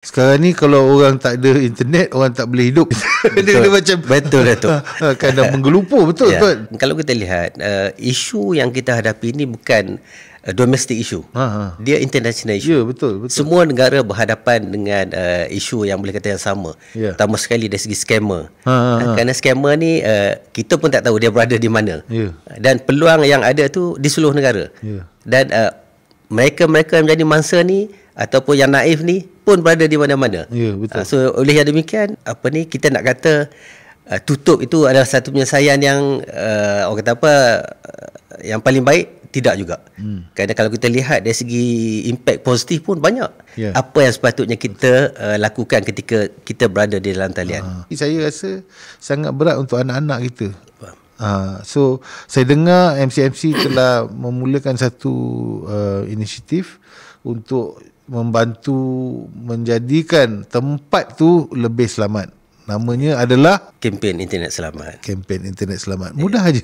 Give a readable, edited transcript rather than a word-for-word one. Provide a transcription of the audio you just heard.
Sekarang ni kalau orang tak ada internet, orang tak boleh hidup. Dia macam betul Datuk. kan dah menggelupur. Betul Ya. kan? Kalau kita lihat isu yang kita hadapi ini bukan domestic issue. Dia international issue. Ya, betul. Semua negara berhadapan dengan isu yang boleh kata yang sama. Ya. Pertama sekali dari segi scammer. Kerana scammer ni kita pun tak tahu dia berada di mana. Ya. Dan peluang yang ada tu di seluruh negara. Ya. Dan mereka yang menjadi mangsa ni ataupun yang naif ni pun berada di mana-mana. Ya, betul. So oleh yang demikian kita nak kata tutup itu adalah satu penyelesaian yang orang kata yang paling baik. Tidak juga. Kerana kalau kita lihat dari segi impact positif pun banyak. Ya. Apa yang sepatutnya kita lakukan ketika kita berada di dalam talian. Saya rasa sangat berat untuk anak-anak kita. So saya dengar MCMC telah memulakan satu inisiatif untuk membantu menjadikan tempat tu lebih selamat. Namanya adalah Kempen Internet Selamat. Kempen Internet Selamat. Mudah aja.